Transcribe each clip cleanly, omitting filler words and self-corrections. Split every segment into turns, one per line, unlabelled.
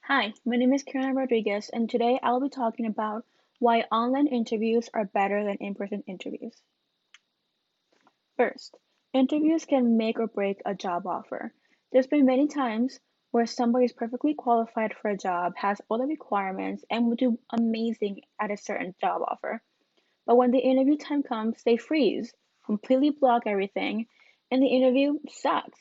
Hi, my name is Karen Rodriguez, and today I'll be talking about why online interviews are better than in-person interviews. First, interviews can make or break a job offer. There's been many times where somebody is perfectly qualified for a job, has all the requirements, and would do amazing at a certain job offer. But when the interview time comes, they freeze, completely block everything, and the interview sucks.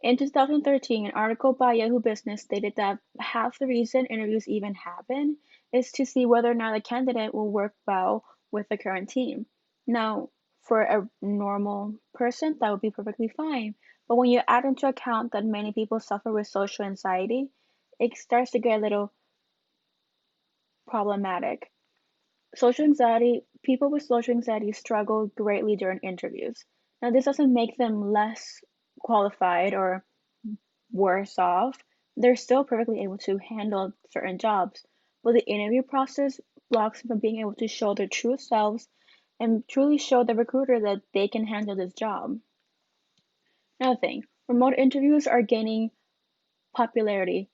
In 2013, an article by Yahoo Business stated that half the reason interviews even happen is to see whether or not a candidate will work well with the current team. Now, for a normal person, that would be perfectly fine. But when you add into account that many people suffer with social anxiety, it starts to get a little problematic. People with social anxiety struggle greatly during interviews. Now, this doesn't make them less qualified or worse off. They're still perfectly able to handle certain jobs, but the interview process blocks them from being able to show their true selves and truly show the recruiter that they can handle this job. Another thing, remote interviews are gaining popularity.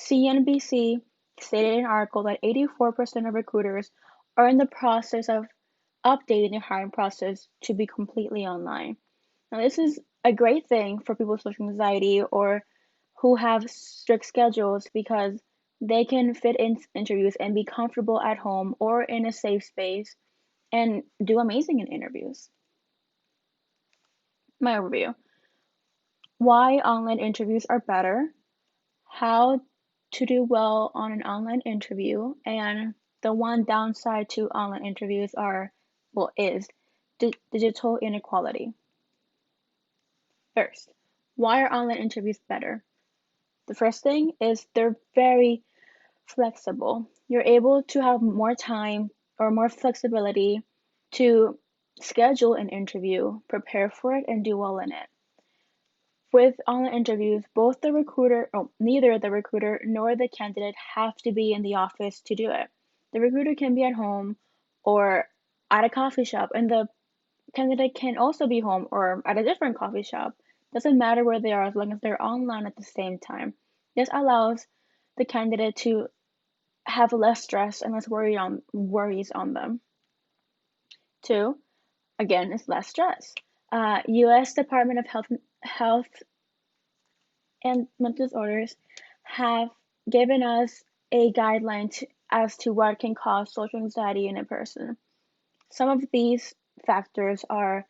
CNBC stated in an article that 84% of recruiters are in the process of updating their hiring process to be completely online. Now, this is a great thing for people with social anxiety or who have strict schedules because they can fit in interviews and be comfortable at home or in a safe space and do amazing in interviews. My overview: why online interviews are better, how to do well on an online interview, and the one downside to online interviews is digital inequality. First, why are online interviews better? The first thing is they're very flexible. You're able to have more time or more flexibility to schedule an interview, prepare for it, and do well in it. With online interviews, neither the recruiter nor the candidate have to be in the office to do it. The recruiter can be at home or at a coffee shop, and the candidate can also be home or at a different coffee shop. Doesn't matter where they are as long as they're online at the same time. This allows the candidate to have less stress and less worries on them. Two, again, is less stress. U.S. Department of Health and Mental Disorders have given us a guideline as to what can cause social anxiety in a person. Some of these factors are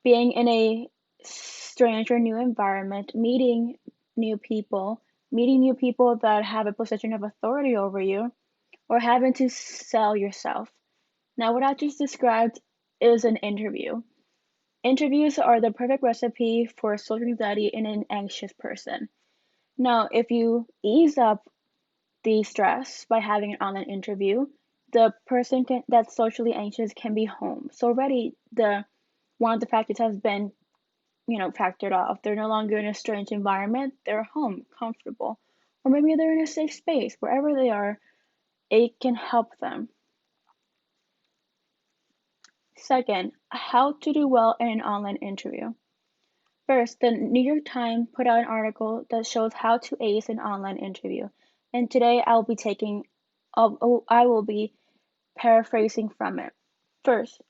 being in a strange or new environment, meeting new people that have a position of authority over you, or having to sell yourself. Now, what I just described is an interview. Interviews are the perfect recipe for social anxiety in an anxious person. Now, if you ease up the stress by having an online interview, the that's socially anxious can be home. So already the one of the factors has been, factored off. They're no longer in a strange environment. They're home, comfortable, or maybe they're in a safe space. Wherever they are, it can help them. Second, how to do well in an online interview. First, the New York Times put out an article that shows how to ace an online interview. And today I will be paraphrasing from it. First,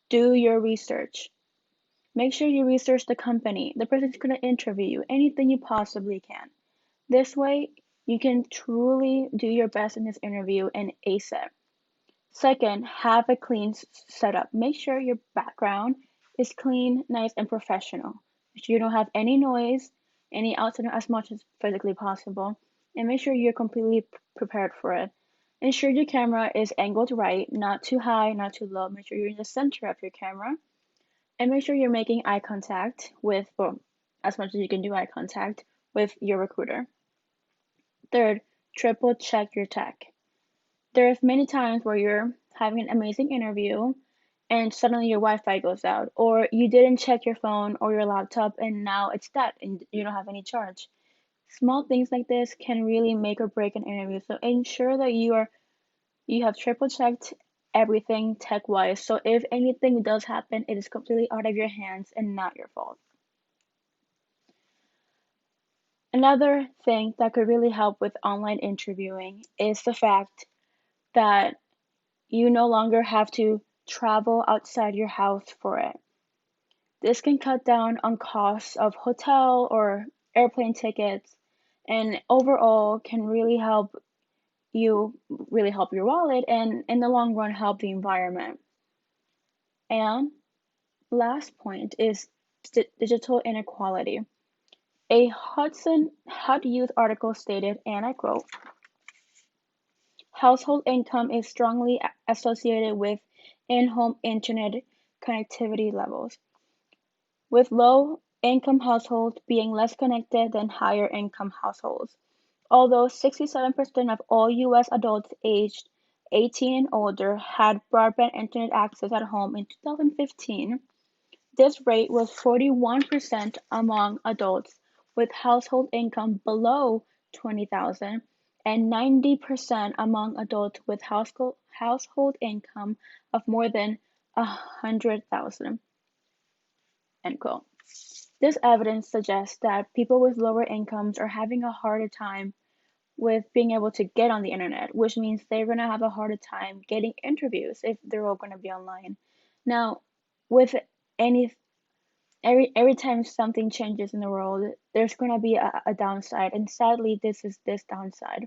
do your research. Make sure you research the company, the person who's going to interview you, anything you possibly can. This way, you can truly do your best in this interview and ace it. Second, have a clean setup. Make sure your background is clean, nice, and professional. Make sure you don't have any noise, any outside as much as physically possible, and make sure you're completely prepared for it. Ensure your camera is angled right, not too high, not too low. Make sure you're in the center of your camera, and make sure you're making eye contact as much as you can do eye contact with your recruiter. Third, triple check your tech. There's many times where you're having an amazing interview and suddenly your Wi-Fi goes out, or you didn't check your phone or your laptop and now it's dead and you don't have any charge. Small things like this can really make or break an interview. So ensure that you have triple checked everything tech-wise. So if anything does happen, it is completely out of your hands and not your fault. Another thing that could really help with online interviewing is the fact that you no longer have to travel outside your house for it. This can cut down on costs of hotel or airplane tickets and overall can really help your wallet and in the long run help the environment. And last point is digital inequality. A Hud Youth article stated, and I quote, household income is strongly associated with in-home internet connectivity levels, with low-income households being less connected than higher-income households. Although 67% of all U.S. adults aged 18 and older had broadband internet access at home in 2015, this rate was 41% among adults with household income below 20,000 and 90% among adults with household income of more than 100,000. End quote. This evidence suggests that people with lower incomes are having a harder time with being able to get on the internet, which means they're going to have a harder time getting interviews if they're all going to be online. Now, with any every time something changes in the world, there's going to be a downside, and sadly, this is this downside.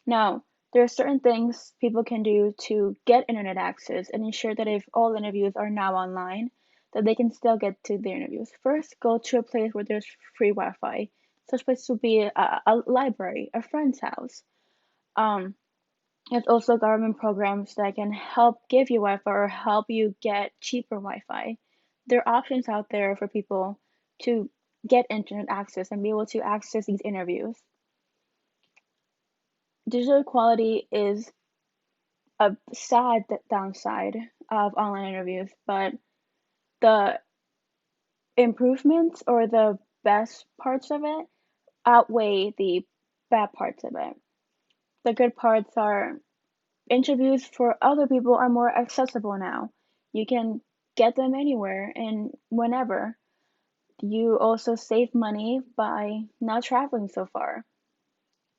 Now, there are certain things people can do to get internet access and ensure that if all interviews are now online, that they can still get to the interviews. First, go to a place where there's free Wi-Fi. Such places would be a library, a friend's house. Um, there's also government programs that can help give you Wi-Fi or help you get cheaper Wi-Fi. There are options out there for people to get internet access and be able to access these interviews. Digital equality is a sad downside of online interviews, but the improvements or the best parts of it outweigh the bad parts of it. The good parts are interviews for other people are more accessible now. You can get them anywhere and whenever. You also save money by not traveling so far.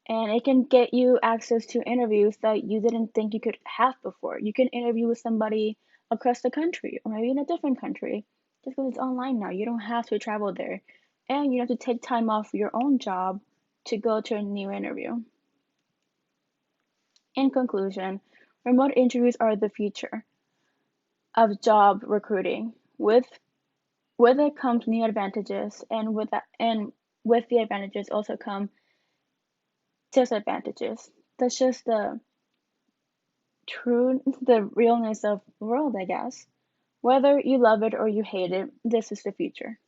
And it can get you access to interviews that you didn't think you could have before. You can interview with somebody across the country or maybe in a different country just because it's online now. You don't have to travel there. And you don't have to take time off your own job to go to a new interview. In conclusion, remote interviews are the future of job recruiting. With it comes new advantages, and with the advantages also come disadvantages. That's just the realness of the world, I guess. Whether you love it or you hate it, this is the future.